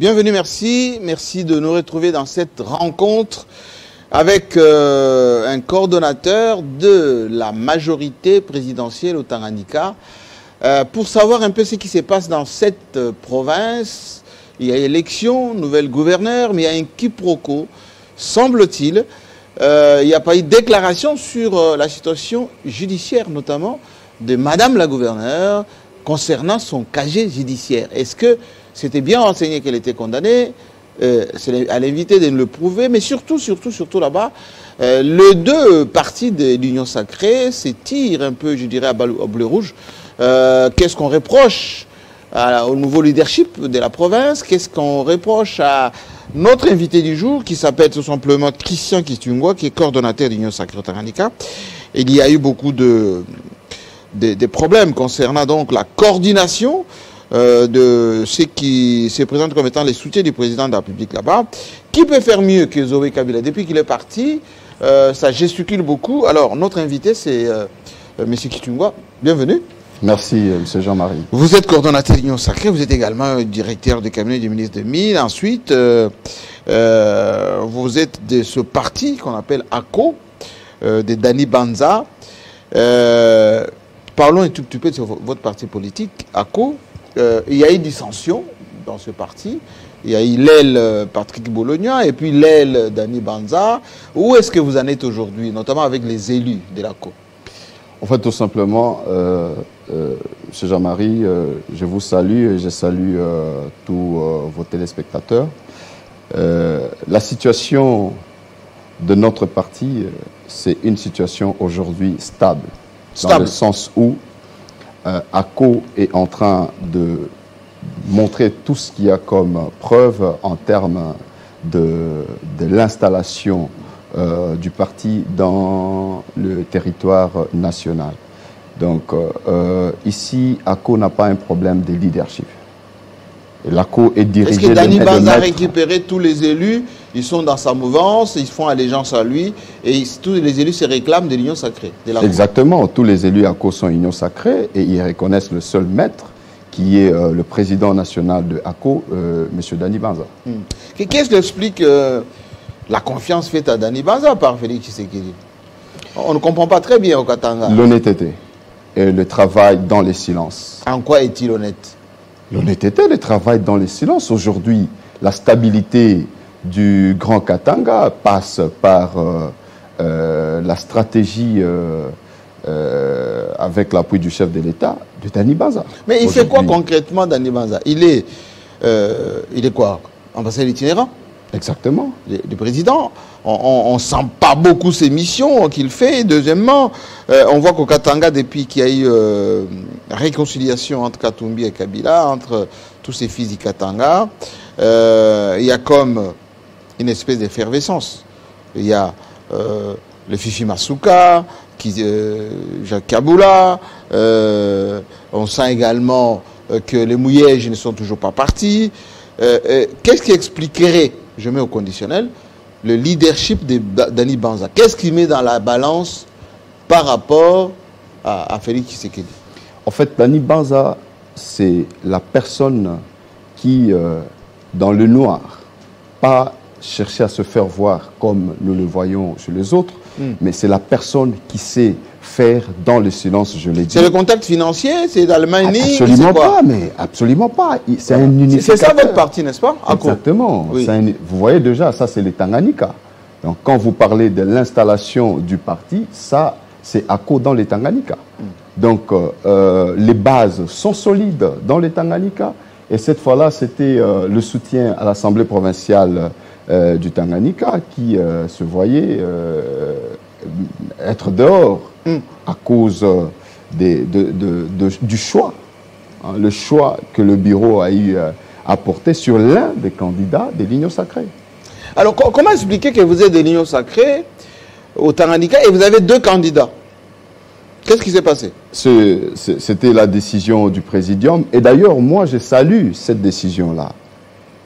Bienvenue, merci. Merci de nous retrouver dans cette rencontre avec un coordonnateur de la majorité présidentielle au Tanganyika pour savoir un peu ce qui se passe dans cette province. Il y a élection, nouvelle gouverneure, mais il y a un quiproquo, semble-t-il. Il n'y a pas eu de déclaration sur la situation judiciaire, notamment de Madame la gouverneure, concernant son casier judiciaire. Est-ce que c'était bien renseigné qu'elle était condamnée? C'est à l'invité de nous le prouver, mais surtout là-bas, les deux partis de l'Union sacrée s'étirent un peu, je dirais, à bleu rouge. Qu'est-ce qu'on reproche au nouveau leadership de la province? Qu'est-ce qu'on reproche à notre invité du jour, qui s'appelle tout simplement Christian Kitungwa, qui est coordonnateur de l'Union sacrée au Tanganyika? Il y a eu beaucoup de problèmes concernant donc la coordination de ceux qui se présentent comme étant les soutiens du président de la République là-bas. Qui peut faire mieux que Zoé Kabila? Depuis qu'il est parti, ça gesticule beaucoup. Alors, notre invité, c'est M. Kitungwa. Bienvenue. Merci, M. Jean-Marie. Vous êtes coordonnateur de l'Union sacrée, vous êtes également directeur de cabinet du ministre de Mines. Ensuite, vous êtes de ce parti qu'on appelle ACO, de Dani Banza. Parlons un tout petit peu de votre parti politique, ACO. Il y a eu dissension dans ce parti. Il y a eu l'aile Patrick Bologna et puis l'aile Dani Banza. Où est-ce que vous en êtes aujourd'hui, notamment avec les élus de l'ACO? En fait, tout simplement, M. Jean-Marie, je vous salue et je salue tous vos téléspectateurs. La situation de notre parti, c'est une situation aujourd'hui stable. Dans le sens où ACO est en train de montrer tout ce qu'il y a comme preuve en termes de l'installation du parti dans le territoire national. Donc ici, ACO n'a pas un problème de leadership. L'ACO est dirigé... Est-ce que Dani Banza a récupéré tous les élus? Ils sont dans sa mouvance, ils font allégeance à lui, et tous les élus se réclament de l'Union sacrée. Exactement, tous les élus ACO sont Union sacrée, et ils reconnaissent le seul maître, qui est le président national de ACO, M. Dani Banza. Qu'est-ce qui explique la confiance faite à Dani Banza par Félix Tshisekedi? On ne comprend pas très bien au Katanga. L'honnêteté et le travail dans les silences. En quoi est-il honnête? L'honnêteté, le travail dans les silences. Aujourd'hui, la stabilité du Grand Katanga passe par la stratégie avec l'appui du chef de l'État, de Dani Banza. Mais il fait quoi concrètement, Dani Banza? Il est quoi? Ambassadeur itinérant? Exactement. Du président. On ne sent pas beaucoup ses missions qu'il fait. Deuxièmement, on voit qu'au Katanga, depuis qu'il y a eu réconciliation entre Katumbi et Kabila, entre tous ces fils du Katanga, il y a comme une espèce d'effervescence. Il y a le Fifi Masuka, Jacques Kabula, on sent également que les Mouyèges ne sont toujours pas partis. Qu'est-ce qui expliquerait, je mets au conditionnel, le leadership de Dani Banza? Qu'est-ce qui met dans la balance par rapport à Félix Tshisekedi? En fait, Dani Banza, c'est la personne qui, dans le noir, pas chercher à se faire voir comme nous le voyons chez les autres, mais c'est la personne qui sait faire dans le silence, je l'ai dit. C'est le contact financier? C'est dans le mining? Absolument pas, mais absolument pas. C'est un unificateur. C'est ça votre parti, n'est-ce pas? Exactement. Oui. Vous voyez déjà, ça c'est les Tanganyika. Donc quand vous parlez de l'installation du parti, ça c'est ACO dans les Tanganyika. Donc les bases sont solides dans les Tanganyika. Et cette fois-là, c'était le soutien à l'Assemblée provinciale du Tanganyika qui se voyait être dehors à cause du choix. Hein, le choix que le bureau a eu à porter sur l'un des candidats de l'Union sacrée. Alors, comment expliquer que vous êtes de l'Union sacrée au Tanganyika et vous avez deux candidats? Qu'est-ce qui s'est passé? C'était la décision du Présidium. Et d'ailleurs, moi, je salue cette décision-là.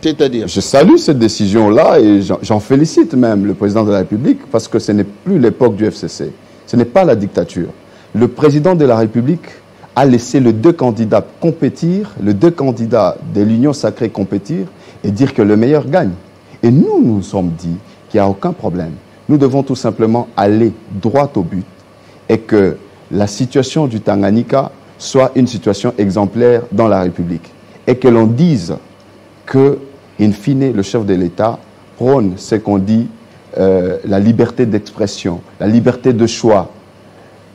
C'est-à-dire? Je salue cette décision-là et j'en félicite même le président de la République parce que ce n'est plus l'époque du FCC. Ce n'est pas la dictature. Le président de la République a laissé les deux candidats compétir, les deux candidats de l'Union sacrée compétir, et dire que le meilleur gagne. Et nous nous sommes dit qu'il n'y a aucun problème. Nous devons tout simplement aller droit au but et que la situation du Tanganyika soit une situation exemplaire dans la République. Et que l'on dise que, in fine, le chef de l'État prône ce qu'on dit la liberté d'expression, la liberté de choix.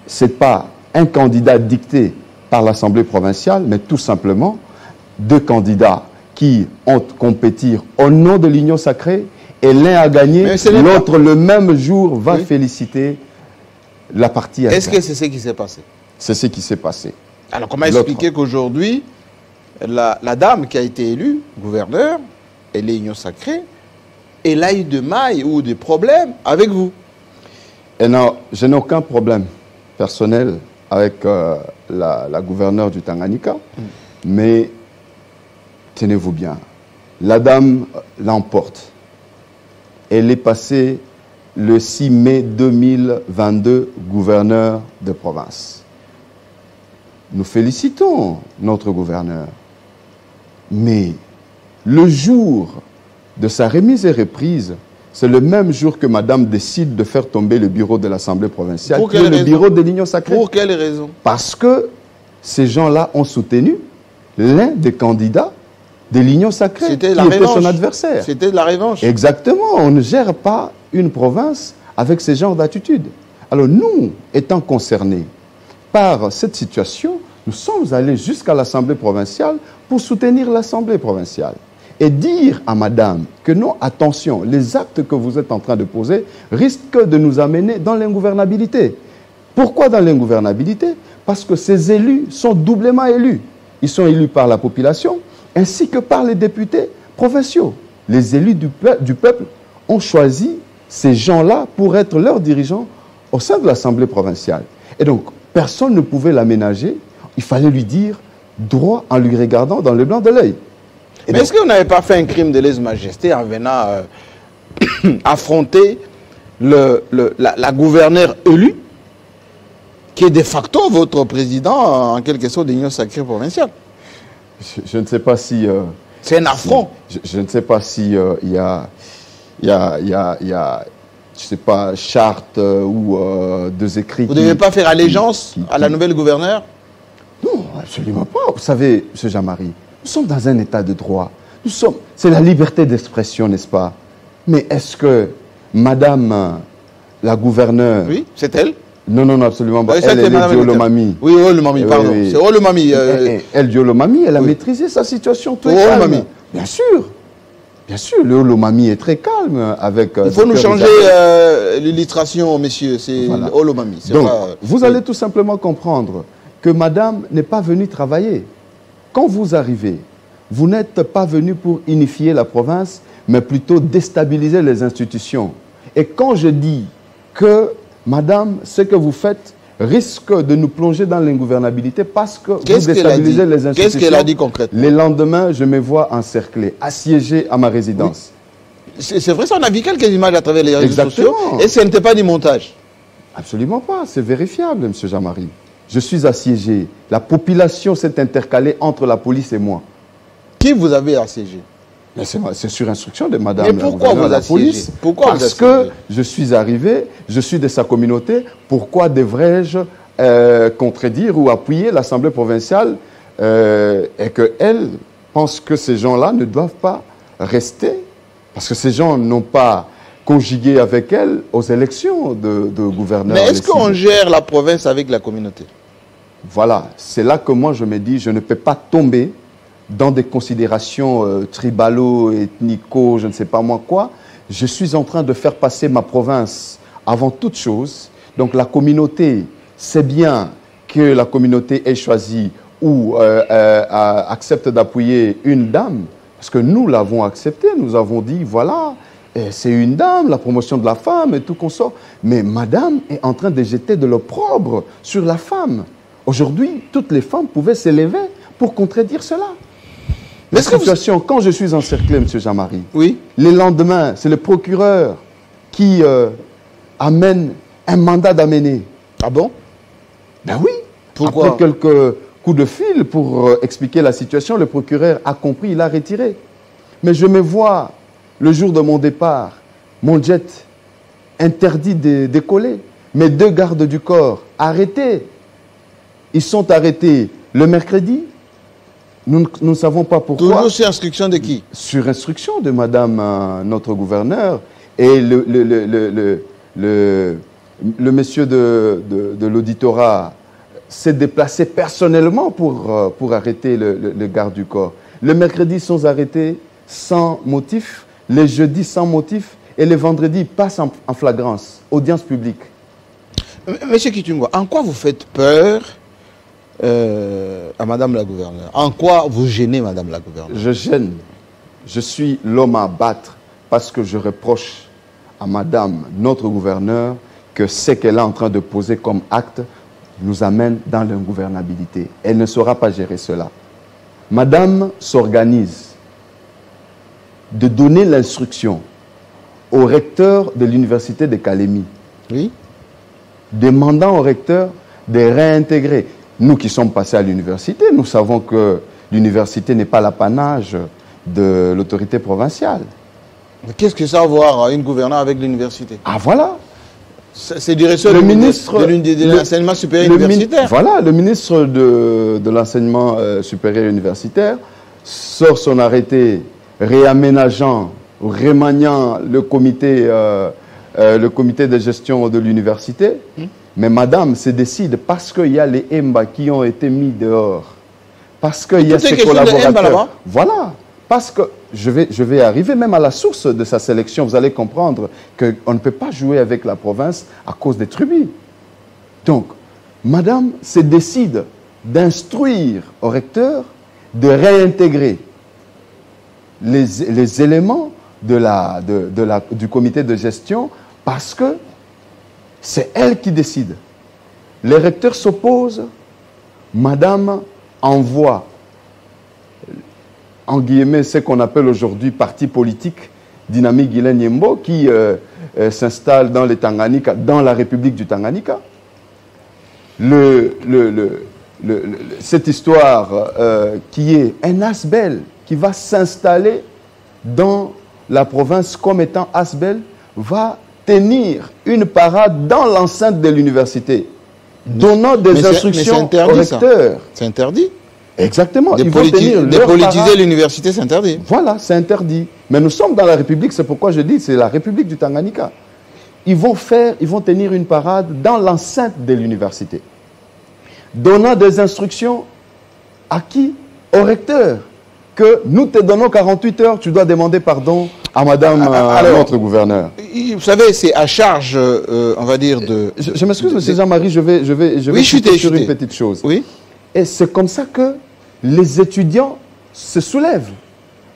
Ce n'est pas un candidat dicté par l'Assemblée provinciale, mais tout simplement deux candidats qui ont compétir au nom de l'Union sacrée et l'un a gagné, l'autre le même jour va féliciter la partie adverse. Est-ce que c'est ce qui s'est passé? C'est ce qui s'est passé. Alors comment expliquer qu'aujourd'hui, la dame qui a été élue gouverneur et l'Union sacrée, elle a eu de mailles ou des problèmes avec vous? Et non, je n'ai aucun problème personnel avec la gouverneure du Tanganyika, mais tenez-vous bien, la dame l'emporte. Elle est passée le 6 mai 2022 gouverneur de province. Nous félicitons notre gouverneur. Mais le jour de sa remise et reprise, c'est le même jour que madame décide de faire tomber le bureau de l'Assemblée provinciale, qui est le bureau de l'Union sacrée. Pour quelle raison? Parce que ces gens-là ont soutenu l'un des candidats de l'Union sacrée, qui était son adversaire. C'était de la revanche. Exactement. On ne gère pas une province avec ce genre d'attitude. Alors nous, étant concernés par cette situation, nous sommes allés jusqu'à l'Assemblée provinciale pour soutenir l'Assemblée provinciale et dire à madame que non, attention, les actes que vous êtes en train de poser risquent de nous amener dans l'ingouvernabilité. Pourquoi dans l'ingouvernabilité? Parce que ces élus sont doublement élus. Ils sont élus par la population ainsi que par les députés provinciaux. Les élus du peuple ont choisi ces gens-là pour être leurs dirigeants au sein de l'Assemblée provinciale. Et donc, personne ne pouvait l'aménager. Il fallait lui dire droit en lui regardant dans le blanc de l'œil. Mais est-ce qu'on n'avait pas fait un crime de lèse-majesté en venant affronter la gouverneure élue, qui est de facto votre président, en quelque sorte, de l'Union sacrée provinciale? Je ne sais pas si... c'est un affront. Je ne sais pas si il y a, je sais pas, charte ou deux écrits. Vous ne devez pas faire allégeance à la nouvelle gouverneure? Non, absolument pas. Vous savez, M. Jean-Marie, nous sommes dans un état de droit. C'est la liberté d'expression, n'est-ce pas? Mais est-ce que madame la gouverneure... Oui, c'est elle? Non, non, non, absolument pas. Elle est Diolomami. Oui, Olomami, pardon. Oui. C'est Olomami. Elle, Diolomami, elle a maîtrisé sa situation très calme. Bien sûr. Bien sûr, le Olomami est très calme avec... Il faut nous changer l'illustration, messieurs. C'est voilà. Olomami. Donc, vous allez tout simplement comprendre que madame n'est pas venue travailler. Quand vous arrivez, vous n'êtes pas venu pour unifier la province, mais plutôt déstabiliser les institutions. Et quand je dis que, madame, ce que vous faites risque de nous plonger dans l'ingouvernabilité parce que vous déstabilisez les institutions. Qu'est-ce qu'elle a dit concrètement? Les lendemains, je me vois encerclé, assiégé à ma résidence. Oui. C'est vrai, ça, on a vu quelques images à travers les réseaux sociaux. Et ce n'était pas du montage? Absolument pas, c'est vérifiable, M. Jean-Marie. Je suis assiégé. La population s'est intercalée entre la police et moi. Qui vous avez assiégé? C'est sur instruction de madame. Mais pourquoi vous assiégez? Parce que je suis arrivé, je suis de sa communauté. Pourquoi devrais-je contredire ou appuyer l'Assemblée provinciale et qu'elle pense que ces gens-là ne doivent pas rester? Parce que ces gens n'ont pas conjugué avec elle aux élections de gouverneur. Mais est-ce qu'on gère la province avec la communauté? Voilà, c'est là que moi je me dis, je ne peux pas tomber dans des considérations tribalo, ethnico, je ne sais pas moi quoi. Je suis en train de faire passer ma province avant toute chose. Donc la communauté, c'est bien que la communauté ait choisi ou accepte d'appuyer une dame, parce que nous l'avons accepté, nous avons dit, voilà, c'est une dame, la promotion de la femme et tout consort. Mais madame est en train de jeter de l'opprobre sur la femme. Aujourd'hui, toutes les femmes pouvaient s'élever pour contredire cela. La situation, quand je suis encerclé, M. Jean-Marie, oui. Les lendemains, c'est le procureur qui amène un mandat d'amener. Ah bon? Ben oui. Pourquoi? Après quelques coups de fil pour expliquer la situation, le procureur a compris, il a retiré. Mais je me vois, le jour de mon départ, mon jet interdit de décoller. Mes 2 gardes du corps arrêtés. Ils sont arrêtés le mercredi. Nous ne savons pas pourquoi. Toujours sur instruction de qui? Sur instruction de madame, notre gouverneur, et le monsieur de l'auditorat s'est déplacé personnellement pour arrêter le garde du corps. Le mercredi, ils sont arrêtés sans motif, les jeudis sans motif, et les vendredis, ils passent en flagrance, audience publique. Monsieur Kitungwa, en quoi vous faites peur à madame la gouverneure? En quoi vous gênez madame la gouverneure? Je gêne. Je suis l'homme à battre parce que je reproche à madame, notre gouverneure, que ce qu'elle est en train de poser comme acte nous amène dans l'ingouvernabilité. Elle ne saura pas gérer cela. Madame s'organise de donner l'instruction au recteur de l'université de Kalemi, Oui. demandant au recteur de réintégrer. Nous qui sommes passés à l'université, nous savons que l'université n'est pas l'apanage de l'autorité provinciale. Qu'est-ce que ça a à voir une gouverneure avec l'université? Ah voilà. C'est du ressort Le de ministre de l'enseignement supérieur universitaire. Voilà, le ministre de l'enseignement supérieur universitaire sort son arrêté réaménageant, remaniant le comité de gestion de l'université. Mais madame se décide parce qu'il y a les EMBA qui ont été mis dehors. Parce qu'il y a ses collaborateurs. Voilà. Parce que je vais arriver même à la source de sa sélection. Vous allez comprendre qu'on ne peut pas jouer avec la province à cause des tribus. Donc, madame se décide d'instruire au recteur de réintégrer les éléments du comité de gestion parce que c'est elle qui décide. Les recteurs s'opposent. Madame envoie, en guillemets, ce qu'on appelle aujourd'hui parti politique, Dynamique Guilain Nyembo, qui s'installe dans les Tanganyika, dans la République du Tanganyika. Cette histoire qui est un Asbel, qui va s'installer dans la province comme étant Asbel, va tenir une parade dans l'enceinte de l'université, donnant des instructions au recteur. C'est interdit. Exactement. Dépolitiser l'université, c'est interdit. Voilà, c'est interdit. Mais nous sommes dans la République, c'est pourquoi je dis c'est la République du Tanganyika. Ils vont tenir une parade dans l'enceinte de l'université, donnant des instructions à qui? Au recteur. Que nous te donnons 48 heures, tu dois demander pardon à madame, notre gouverneur. Vous savez, c'est à charge, on va dire, de... Je m'excuse, M. Jean-Marie, je vais chuter sur une petite chose. Oui. Et c'est comme ça que les étudiants se soulèvent.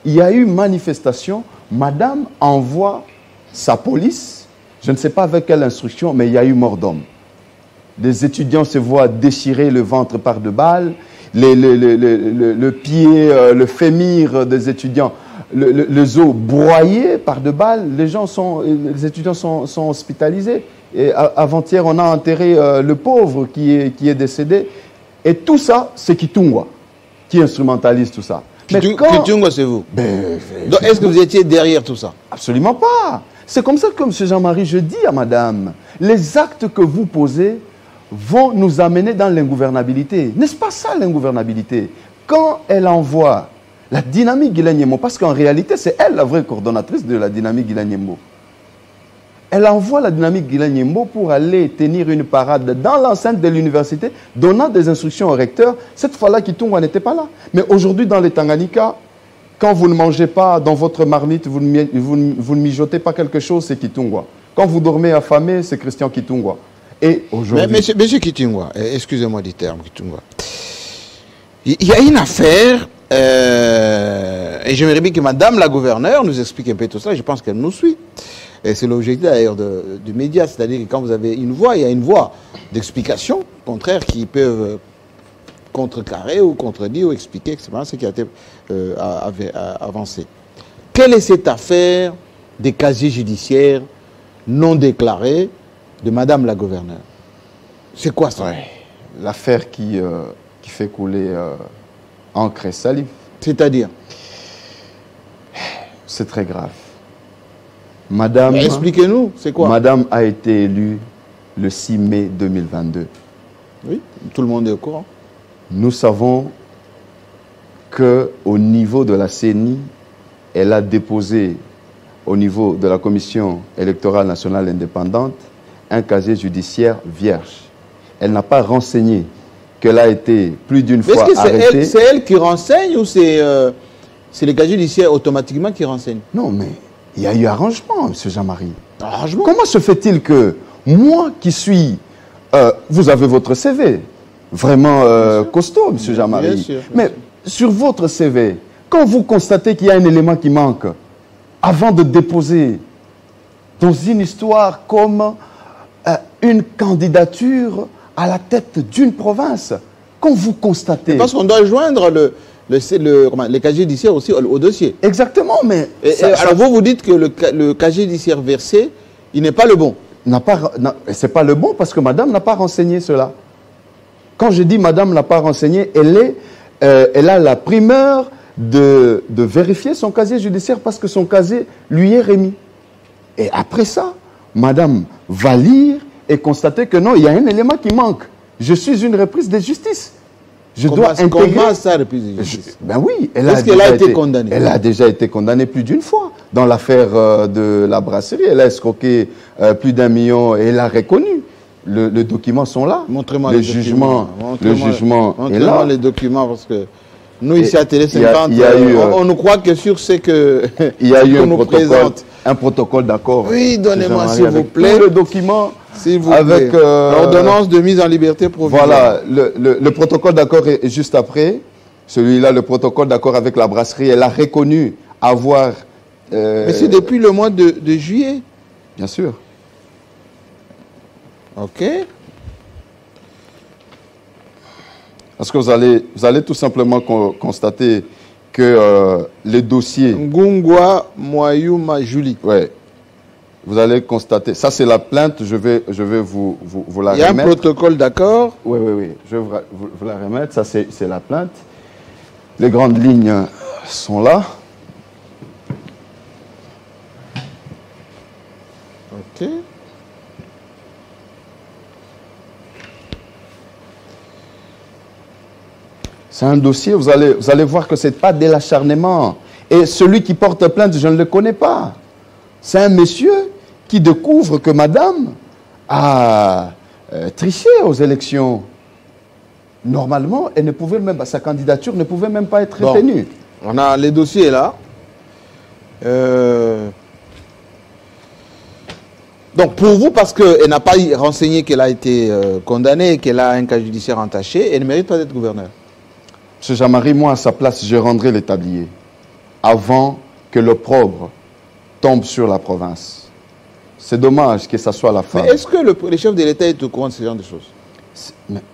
Il y a eu manifestation, madame envoie sa police, je ne sais pas avec quelle instruction, mais il y a eu mort d'homme. Les étudiants se voient déchirer le ventre par de balles, le pied, le fémur des étudiants, les os broyés par de balles. Les étudiants sont hospitalisés. Et avant-hier, on a enterré le pauvre qui est décédé. Et tout ça, c'est Kitungwa qui instrumentalise tout ça. Kitungwa, c'est vous. Donc, est-ce que vous étiez derrière tout ça? Absolument pas. C'est comme ça que, M. Jean-Marie, je dis à madame, les actes que vous posez vont nous amener dans l'ingouvernabilité. N'est-ce pas ça, l'ingouvernabilité? Quand elle envoie la dynamique Guilain Nyembo, parce qu'en réalité, c'est elle la vraie coordonnatrice de la dynamique Guilain Nyembo. Elle envoie la dynamique Guilain Nyembo pour aller tenir une parade dans l'enceinte de l'université, donnant des instructions au recteur. Cette fois-là, Kitungwa n'était pas là. Mais aujourd'hui, dans les Tanganyika, quand vous ne mangez pas dans votre marmite, vous ne mijotez pas quelque chose, c'est Kitungwa. Quand vous dormez affamé, c'est Christian Kitungwa. Et aujourd'hui... Monsieur Kitungwa, excusez-moi du terme, Kitungwa. Il y a une affaire, et j'aimerais bien que madame la gouverneure nous explique un peu tout ça, je pense qu'elle nous suit. Et c'est l'objectif d'ailleurs du média, c'est-à-dire que quand vous avez une voix, il y a une voix d'explication contraire qui peuvent contrecarrer ou contredire ou expliquer ce qui a été avancé. Quelle est cette affaire des casiers judiciaires non déclarés de madame la gouverneure? C'est quoi ça? L'affaire qui fait couler encre et salive. C'est-à-dire? C'est très grave. Madame... Expliquez-nous, c'est quoi? Madame a été élue le 6 mai 2022. Oui, tout le monde est au courant. Nous savons qu'au niveau de la CENI, elle a déposé au niveau de la Commission électorale nationale indépendante un casier judiciaire vierge. Elle n'a pas renseigné qu'elle a été plus d'une fois arrêtée. C'est elle qui renseigne ou c'est le casier judiciaire automatiquement qui renseigne? Non, mais il y a eu arrangement, M. Jean-Marie. Arrangement? Comment se fait-il que moi qui suis... vous avez votre CV, vraiment costaud, M. Jean-Marie. Mais sur votre CV, quand vous constatez qu'il y a un élément qui manque, avant de déposer dans une histoire comme une candidature à la tête d'une province, quand vous constatez... Parce qu'on doit joindre le casier judiciaire aussi au dossier. Exactement, mais... alors vous dites que le casier judiciaire versé, il n'est pas le bon. C'est pas le bon parce que madame n'a pas renseigné cela. Quand je dis madame n'a pas renseigné, elle a la primeur de vérifier son casier judiciaire parce que son casier lui est remis. Et après ça, madame va lire et constater que non, il y a un élément qui manque. Je suis une reprise de justice. Je dois intégrer... Comment ça, reprise de justice? Ben oui. Est-ce qu'elle a été condamnée? Elle a déjà été condamnée plus d'une fois. Dans l'affaire de la brasserie, elle a escroqué plus d'1 million et elle a reconnu. Les documents sont là. Montrez-moi le jugement est là. Montrez-moi les documents parce que nous, ici à Télé 50, on nous croit que sur ce que il y a eu un protocole d'accord. Oui, donnez-moi s'il vous plaît. Le document avec l'ordonnance de mise en liberté provisoire. Voilà, le protocole d'accord est juste après. Celui-là, le protocole d'accord avec la brasserie, elle a reconnu avoir... Mais c'est depuis le mois de juillet. Bien sûr. Ok. Parce que vous allez tout simplement constater que les dossiers... Ngungwa Moyouma Julie. Ouais. Vous allez constater. Ça, c'est la plainte. Je vais vous la remettre. Il y a un protocole d'accord. Oui. Je vais vous la remettre. Ça, c'est la plainte. Les grandes lignes sont là. Ok. C'est un dossier, vous allez voir que ce n'est pas de l'acharnement. Et celui qui porte plainte, je ne le connais pas. C'est un monsieur qui découvre que madame a triché aux élections. Normalement, elle ne pouvait même, sa candidature ne pouvait même pas être retenue. On a les dossiers là. Donc pour vous, parce qu'elle n'a pas renseigné qu'elle a été condamnée, qu'elle a un cas judiciaire entaché, elle ne mérite pas d'être gouverneure. M. Jean-Marie, moi, à sa place, je rendrai le tablier avant que l'opprobre tombe sur la province. C'est dommage que ça soit la femme. Mais est-ce que le chef de l'État est au courant de ce genre de choses?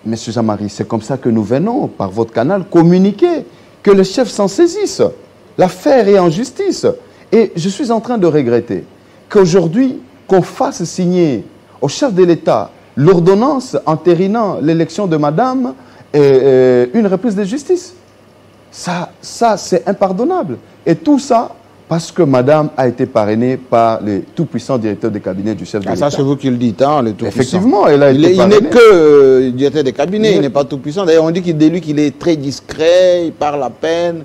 M. Jean-Marie, c'est comme ça que nous venons, par votre canal, communiquer, que le chef s'en saisisse. L'affaire est en justice. Et je suis en train de regretter qu'aujourd'hui, qu'on fasse signer au chef de l'État l'ordonnance entérinant l'élection de madame et une reprise de justice. Ça c'est impardonnable. Et tout ça parce que madame a été parrainée par le tout-puissant directeur de cabinet du chef de l'État. Ça, c'est vous qui le dites, hein, le tout-puissant. Effectivement, elle a été parrainée. Il n'est que directeur de cabinet, il n'est pas tout-puissant. D'ailleurs, on dit de lui qu'il est très discret, il parle à peine.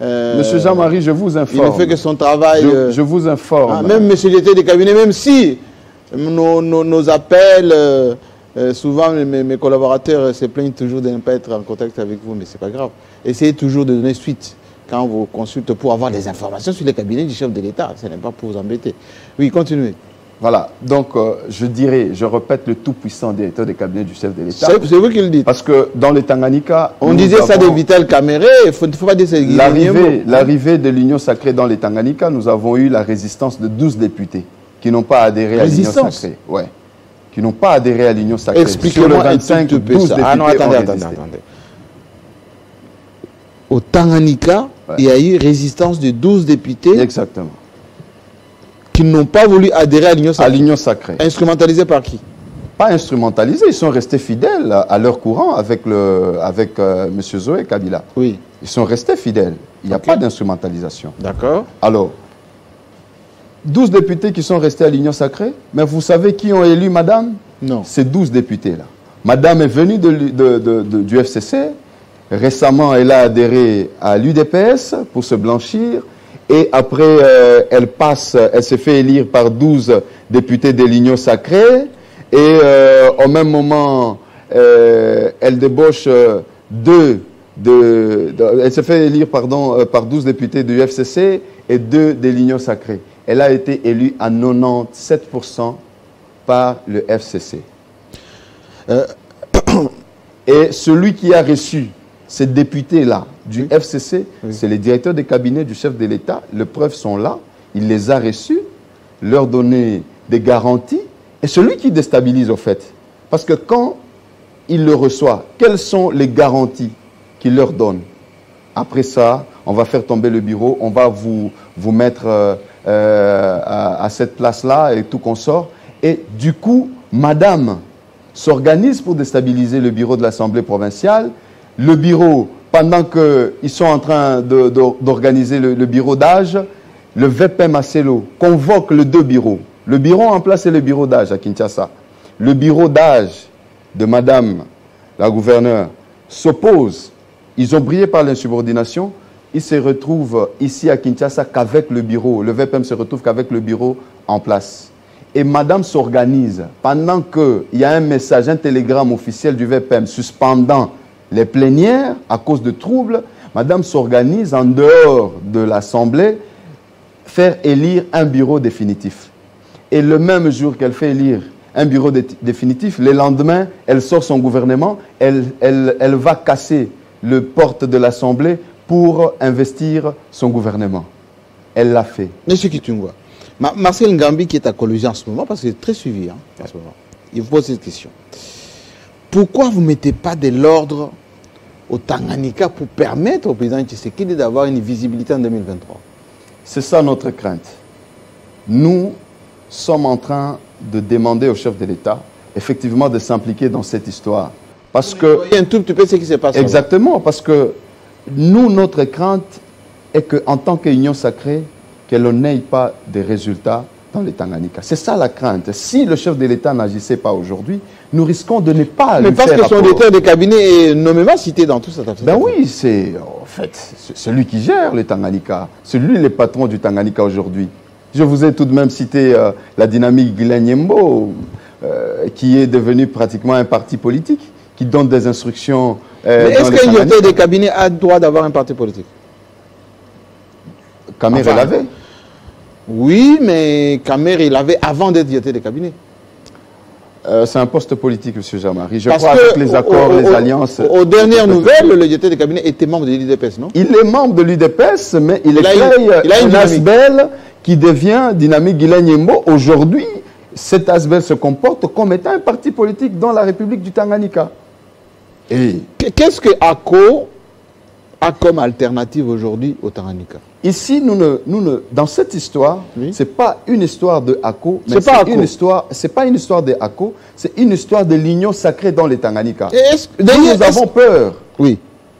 Monsieur Jean-Marie, je vous informe. Il ne fait que son travail. Je vous informe. Même monsieur le directeur de cabinet, même si nos appels... souvent, mes collaborateurs se plaignent toujours de ne pas être en contact avec vous, mais ce n'est pas grave. Essayez toujours de donner suite quand vous consultez pour avoir des informations sur les cabinets du chef de l'État. Ce n'est pas pour vous embêter. Oui, continuez. Voilà. Donc, je répète, le tout-puissant directeur des cabinets du chef de l'État. C'est vous qui le dites. Parce que dans les Tanganyika... On disait ça de Vital Caméré, il ne faut pas dire ça. L'arrivée de l'Union sacrée dans les Tanganyika, nous avons eu la résistance de 12 députés qui n'ont pas adhéré à l'Union sacrée. Ouais. Qui n'ont pas adhéré à l'Union sacrée. Expliquez-moi un petit peu ça. Ah non, attendez. Au Tanganyika, il y a eu résistance de 12 députés. Exactement. Qui n'ont pas voulu adhérer à l'Union sacrée. À l'Union sacrée. Instrumentalisés par qui? Pas instrumentalisés, ils sont restés fidèles à leur courant avec M. Zoé Kabila. Oui. Ils sont restés fidèles. Il n'y a pas d'instrumentalisation. D'accord. Alors, 12 députés qui sont restés à l'Union Sacrée. Mais vous savez qui ont élu madame? Non. Ces 12 députés-là. Madame est venue du FCC. Récemment, elle a adhéré à l'UDPS pour se blanchir. Et après, elle se fait élire par 12 députés de l'Union Sacrée. Et au même moment, elle débauche elle se fait élire par 12 députés du FCC et 2 de l'Union Sacrée. Elle a été élue à 97% par le FCC. Et celui qui a reçu ces députés-là du FCC, c'est les directeurs de cabinet du chef de l'État. Les preuves sont là. Il les a reçus, leur donner des garanties. Et celui qui déstabilise, au fait, parce que quand il le reçoit, quelles sont les garanties qu'il leur donne? Après ça, on va faire tomber le bureau, on va vous mettre à cette place-là et tout consort. Et du coup, madame s'organise pour déstabiliser le bureau de l'Assemblée provinciale. Le bureau, pendant qu'ils sont en train d'organiser le bureau d'âge, le VP Marcelo convoque les 2 bureaux. Le bureau en place est le bureau d'âge à Kinshasa. Le bureau d'âge de madame la gouverneure s'oppose. Ils ont brillé par l'insubordination. Ils se retrouvent ici à Kinshasa qu'avec le bureau. Le VPM se retrouve qu'avec le bureau en place. Et madame s'organise. Pendant qu'il y a un message, un télégramme officiel du VPM suspendant les plénières à cause de troubles, madame s'organise en dehors de l'Assemblée, faire élire un bureau définitif. Et le même jour qu'elle fait élire un bureau définitif, le lendemain, elle sort son gouvernement, elle va casser le porte de l'Assemblée pour investir son gouvernement. Elle l'a fait. Monsieur Kitungwa, Marcel Ngambi qui est à Colosie en ce moment, parce qu'il est très suivi en ce moment, il vous pose cette question. Pourquoi vous ne mettez pas de l'ordre au Tanganyika pour permettre au président Tshisekedi d'avoir une visibilité en 2023? C'est ça notre crainte. Nous sommes en train de demander au chef de l'État, effectivement, de s'impliquer dans cette histoire. Parce que... Il y a un tout petit peu ce qui se passe. Exactement, parce que nous, notre crainte est qu'en tant qu'union sacrée, qu'elle n'ait pas de résultats dans les Tanganyika. C'est ça la crainte. Si le chef de l'État n'agissait pas aujourd'hui, nous risquons de ne pas mais lui parce faire que son directeur de cabinet est nommément cité dans tout ça. Ben oui, c'est en fait celui qui gère le Tanganyika. C'est lui le patron du Tanganyika aujourd'hui. Je vous ai tout de même cité la dynamique Guilanyembo, qui est devenu pratiquement un parti politique, qui donne des instructions. Mais est-ce qu'un directeur de cabinet a le droit d'avoir un parti politique? Kamer l'avait. Oui, mais Kamer, il l'avait avant d'être directeur de cabinet. C'est un poste politique, M. Jean-Marie. Je Parce crois avec les accords, les alliances. Aux dernières nouvelles, le directeur de cabinet était membre de l'UDPS, non? Il est membre de l'UDPS, mais il a une ASBEL qui devient Dynamique Guilanyembo. Aujourd'hui, cet ASBEL se comporte comme étant un parti politique dans la République du Tanganyika. Et qu'est-ce que ACO a comme alternative aujourd'hui au Tanganyika? Ici, dans cette histoire, oui, ce n'est pas une histoire de ACO, mais c'est pas une histoire de ACO, c'est une histoire de l'union sacrée dans les Tanganyika. Nous avons peur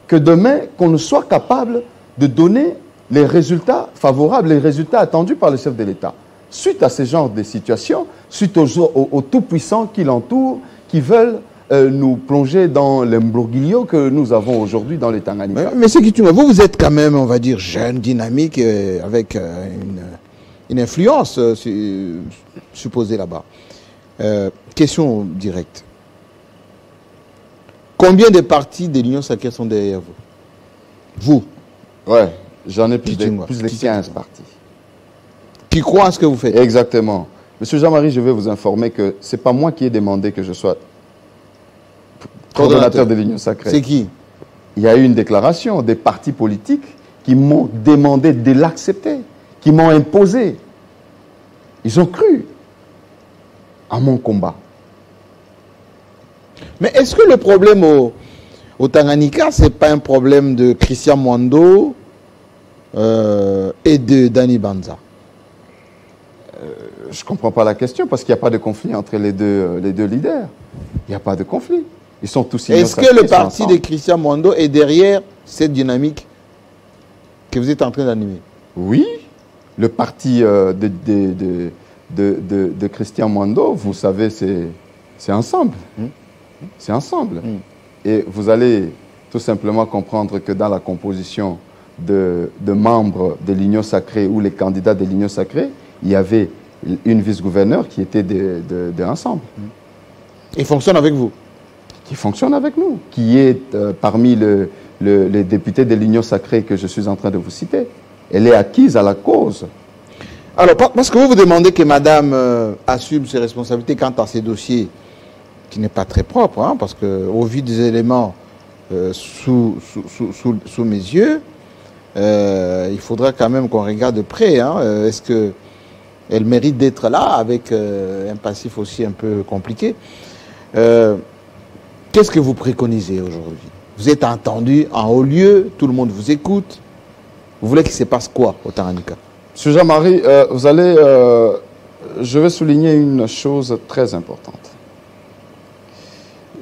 que demain, qu'on ne soit capable de donner les résultats favorables, les résultats attendus par le chef de l'État. Suite à ce genre de situation, suite aux tout-puissants qui l'entourent, qui veulent nous plonger dans l'imbroglio que nous avons aujourd'hui dans les Tanganyika. Mais c'est que vous êtes quand même, on va dire, jeune, dynamique, avec une influence supposée là-bas. Question directe. Combien de partis de l'Union sacrée sont derrière vous? Vous? Ouais, j'en ai plus de 15 partis. Qui croient à ce que vous faites? Exactement. Monsieur Jean-Marie, je vais vous informer que ce n'est pas moi qui ai demandé que je sois coordonnateur de l'Union sacrée. C'est qui? Il y a eu une déclaration des partis politiques qui m'ont demandé de l'accepter, qui m'ont imposé. Ils ont cru à mon combat. Mais est-ce que le problème au Tanganyika, ce n'est pas un problème de Christian Mwando et de Dani Banza? Je ne comprends pas la question parce qu'il n'y a pas de conflit entre les deux leaders. Il n'y a pas de conflit. Ils sont tous innocents. Est-ce que le parti de Christian Mwando est derrière cette dynamique que vous êtes en train d'animer? Oui, le parti de Christian Mwando, vous savez, c'est ensemble. C'est ensemble. Et vous allez tout simplement comprendre que dans la composition de membres de l'Union sacrée ou les candidats de l'Union sacrée, il y avait une vice-gouverneure qui était de Ensemble. Il fonctionne avec vous? Qui fonctionne avec nous, qui est parmi les députés de l'Union sacrée que je suis en train de vous citer. Elle est acquise à la cause. Alors, parce que vous vous demandez que madame assume ses responsabilités quant à ces dossiers, qui n'est pas très propre, hein, parce qu'au vu des éléments sous mes yeux, il faudra quand même qu'on regarde de près. Hein, est-ce qu'elle mérite d'être là avec un passif aussi un peu compliqué? Qu'est-ce que vous préconisez aujourd'hui? Vous êtes entendu en haut lieu, tout le monde vous écoute. Vous voulez qu'il se passe quoi au Tanganyika? Monsieur Jean-Marie, vous allez... je vais souligner une chose très importante.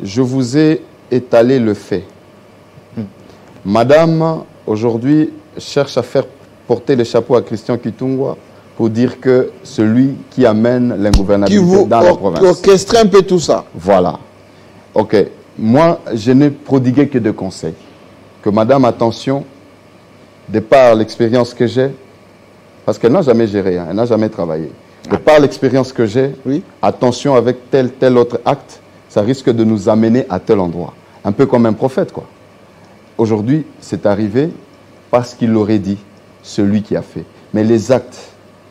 Je vous ai étalé le fait. Madame, aujourd'hui, cherche à faire porter le chapeau à Christian Kitungwa pour dire que celui qui amène l'ingouvernabilité dans la province. Qui vous orchestre un peu tout ça. Voilà. OK. Moi, je n'ai prodigué que de conseils. Que madame, attention, de par l'expérience que j'ai, parce qu'elle n'a jamais géré, hein, elle n'a jamais travaillé. De par l'expérience que j'ai, oui, attention avec tel autre acte, ça risque de nous amener à tel endroit. Un peu comme un prophète, quoi. Aujourd'hui, c'est arrivé parce qu'il l'aurait dit, celui qui a fait. Mais les actes,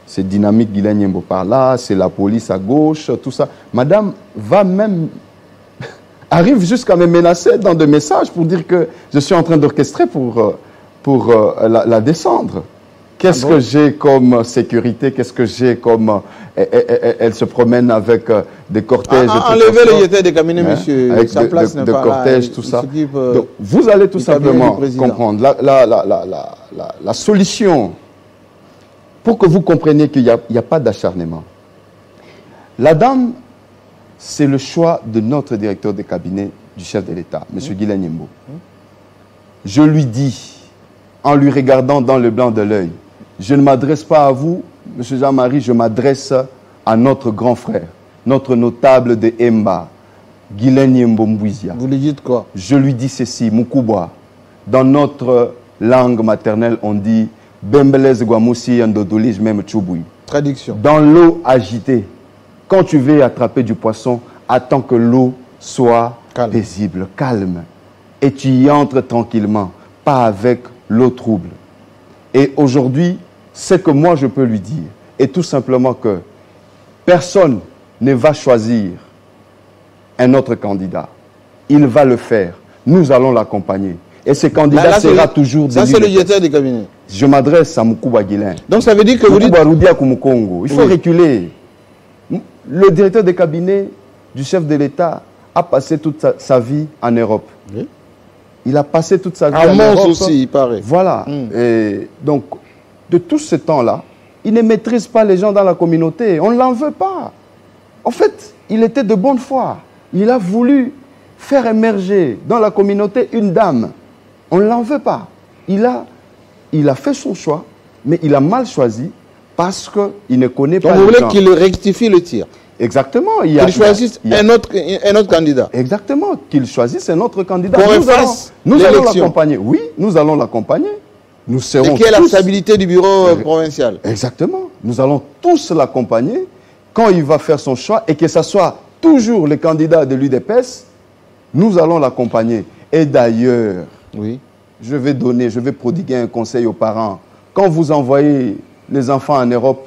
c'est dynamique Guilain Nyembo par là, c'est la police à gauche, tout ça. Madame va même... arrive jusqu'à me menacer dans des messages pour dire que je suis en train d'orchestrer pour la descendre. Qu'est-ce que j'ai comme sécurité? Qu'est-ce que j'ai comme... Elle se promène avec des cortèges. Enlevez le yété des cabinets, monsieur. Avec Sa place n'est de pas cortèges, là. tout ça. Donc, vous allez tout simplement comprendre la solution pour que vous compreniez qu'il n'y a pas d'acharnement. La dame, c'est le choix de notre directeur de cabinet du chef de l'État, M. Guilain Nyembo. Je lui dis, en lui regardant dans le blanc de l'œil, je ne m'adresse pas à vous, M. Jean-Marie, je m'adresse à notre grand frère, notre notable de Emba, Guilain Nyembo Mbouizia. Vous lui dites quoi? Je lui dis ceci, Mukubwa. Dans notre langue maternelle, on dit Bembelez Guamoussi Andodolish même Tchouboui. Traduction. Dans l'eau agitée, quand tu veux attraper du poisson, attends que l'eau soit paisible, calme. Et tu y entres tranquillement, pas avec l'eau trouble. Et aujourd'hui, ce que moi je peux lui dire est tout simplement que personne ne va choisir un autre candidat. Il va le faire. Nous allons l'accompagner. Et ce candidat sera toujours... Ça, c'est le directeur du cabinet. Je m'adresse à Mukubwa Guilain. Donc ça veut dire que vous dites... Il faut reculer. Le directeur de cabinet du chef de l'État a passé toute sa vie en Europe. Oui. Il a passé toute sa vie en Europe. Aussi, il paraît. Voilà. Et donc, de tout ce temps-là, il ne maîtrise pas les gens dans la communauté. On ne l'en veut pas. En fait, il était de bonne foi. Il a voulu faire émerger dans la communauté une dame. On ne l'en veut pas. Il a fait son choix, mais il a mal choisi parce qu'il ne connaît pas les gens. Donc vous voulez qu'il rectifie le tir? Exactement. Qu'il choisisse un autre candidat. Exactement. Qu'il choisisse un autre candidat. Nous allons l'accompagner. Oui, nous allons l'accompagner. Nous serons. Et quelle est la stabilité du bureau provincial? Exactement. Nous allons tous l'accompagner quand il va faire son choix et que ce soit toujours le candidat de l'UDPS. Nous allons l'accompagner. Et d'ailleurs, oui, je vais prodiguer un conseil aux parents. Quand vous envoyez les enfants en Europe,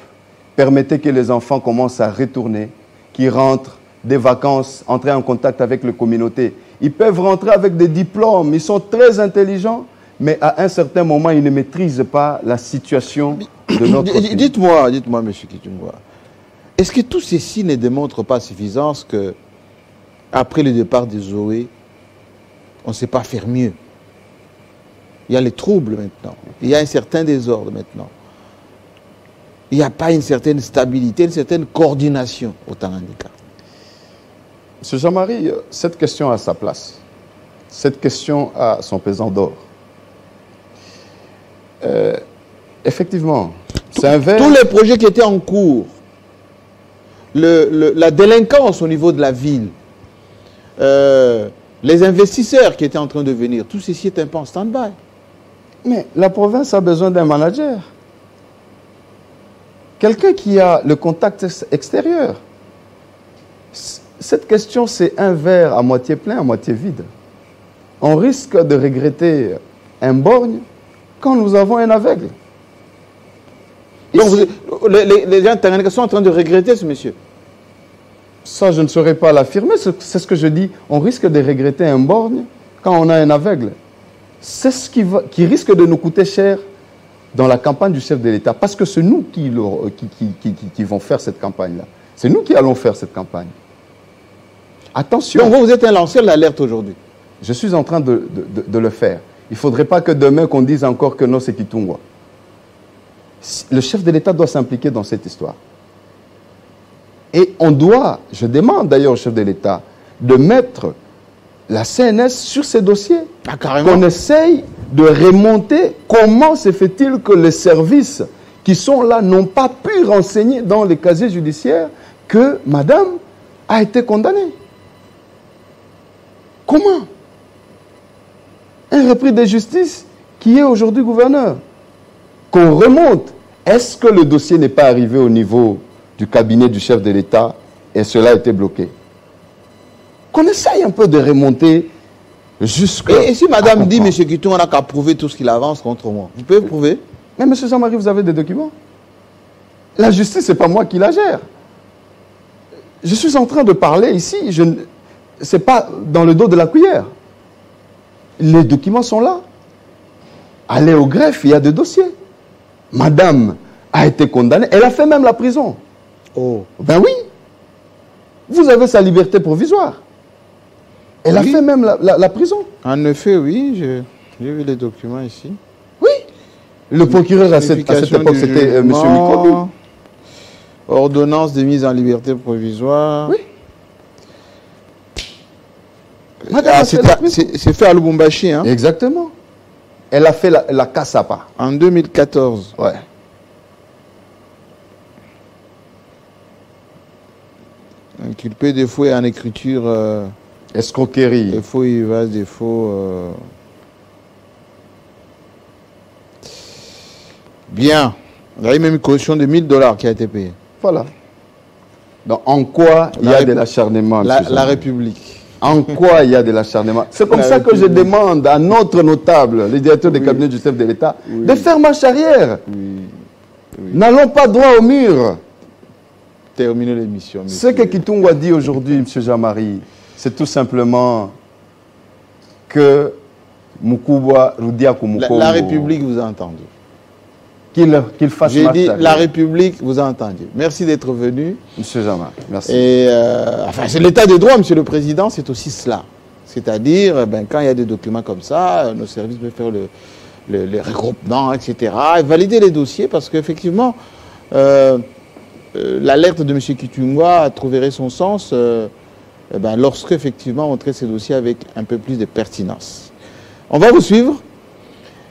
permettez que les enfants commencent à retourner, qu'ils rentrent des vacances, entrer en contact avec la communauté. Ils peuvent rentrer avec des diplômes, ils sont très intelligents, mais à un certain moment, ils ne maîtrisent pas la situation de notre pays. Dites-moi, M. Kitungwa, est-ce que tout ceci ne démontre pas suffisance que, après le départ de Zoé, on ne sait pas faire mieux? Il y a les troubles maintenant, il y a un certain désordre maintenant. Il n'y a pas une certaine stabilité, une certaine coordination au Tanganyika. M. Jean-Marie, cette question a sa place. Cette question a son pesant d'or. Effectivement, un verre. Tous les projets qui étaient en cours, la délinquance au niveau de la ville, les investisseurs qui étaient en train de venir, tout ceci est un peu en stand-by. Mais la province a besoin d'un manager. Quelqu'un qui a le contact extérieur. Cette question, c'est un verre à moitié plein, à moitié vide. On risque de regretter un borgne quand nous avons un aveugle. Donc les gens sont en train de regretter ce monsieur. Ça, je ne saurais pas l'affirmer. C'est ce que je dis. On risque de regretter un borgne quand on a un aveugle. C'est ce qui risque de nous coûter cher dans la campagne du chef de l'État. Parce que c'est nous qui vont faire cette campagne-là. C'est nous qui allons faire cette campagne. Attention. Donc vous êtes un lanceur d'alerte aujourd'hui. Je suis en train de le faire. Il ne faudrait pas que demain qu'on dise encore que non, c'est Kitungwa. Le chef de l'État doit s'impliquer dans cette histoire. Et on doit, je demande d'ailleurs au chef de l'État, de mettre la CNS sur ces dossiers. Ah, carrément. Qu'on essaye de remonter comment se fait-il que les services qui sont là n'ont pas pu renseigner dans les casiers judiciaires que madame a été condamnée. Comment? Un repris de justice qui est aujourd'hui gouverneur. Qu'on remonte. Est-ce que le dossier n'est pas arrivé au niveau du cabinet du chef de l'État et cela a été bloqué? Qu'on essaye un peu de remonter jusqu'à... Et si madame dit, M. Kitou, on n'a qu'à prouver tout ce qu'il avance contre moi, vous pouvez prouver? Mais M. Jean-Marie, vous avez des documents? La justice, ce n'est pas moi qui la gère. Je suis en train de parler ici, ce n'est pas dans le dos de la cuillère. Les documents sont là. Allez au greffe, il y a des dossiers. Madame a été condamnée, elle a fait même la prison. Oh. Ben oui. Vous avez sa liberté provisoire. Elle a fait même la prison. En effet, oui, j'ai vu les documents ici. Oui. Le procureur à cette époque, c'était M. Mikobi. Ordonnance de mise en liberté provisoire. Oui. C'est fait à Lubumbashi. Hein? Exactement. Elle a fait la Kassapa. En 2014. Ouais. Inculpé des faux en écriture. Escroquerie. Des faux IVAS, des faux. Bien. Il y a eu même une caution de 1000 $ qui a été payée. Voilà. Donc, en quoi il y a de l'acharnement? La République. En quoi il y a de l'acharnement? C'est comme ça que je demande à notre notable, le directeur des cabinets du chef de l'État, de faire marche arrière. N'allons pas droit au mur. Terminer l'émission. Ce que Kitungwa dit aujourd'hui, M. Jean-Marie, c'est tout simplement que Mukubwa Rudiakou Mukongo... La République vous a entendu. Qu'il fasse J'ai dit, arrière. la République vous a entendu. Merci d'être venu. M. Jean-Marie, merci. Et enfin, c'est l'état de droit, M. le Président, c'est aussi cela. C'est-à-dire, quand il y a des documents comme ça, nos services peuvent faire les regroupements, etc. Et valider les dossiers parce qu'effectivement, l'alerte de M. Kitungwa trouverait son sens lorsque, effectivement, on traite ces dossiers avec un peu plus de pertinence. On va vous suivre,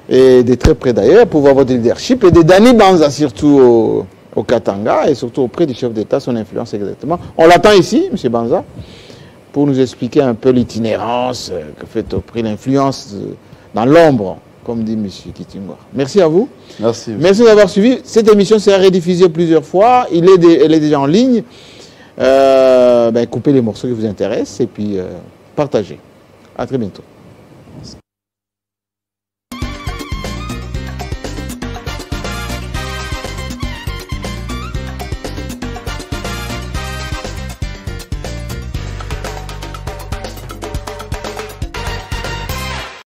et de très près d'ailleurs, pour voir votre leadership, et de Dani Banza, surtout au Katanga, et surtout auprès du chef d'État, son influence exactement. On l'attend ici, M. Banza, pour nous expliquer un peu l'itinérance que fait auprès l'influence dans l'ombre, comme dit M. Kitungwa. Merci à vous. Merci. Merci d'avoir suivi. Cette émission sera rediffusée plusieurs fois. Elle est déjà en ligne. Coupez les morceaux qui vous intéressent et puis partagez. À très bientôt.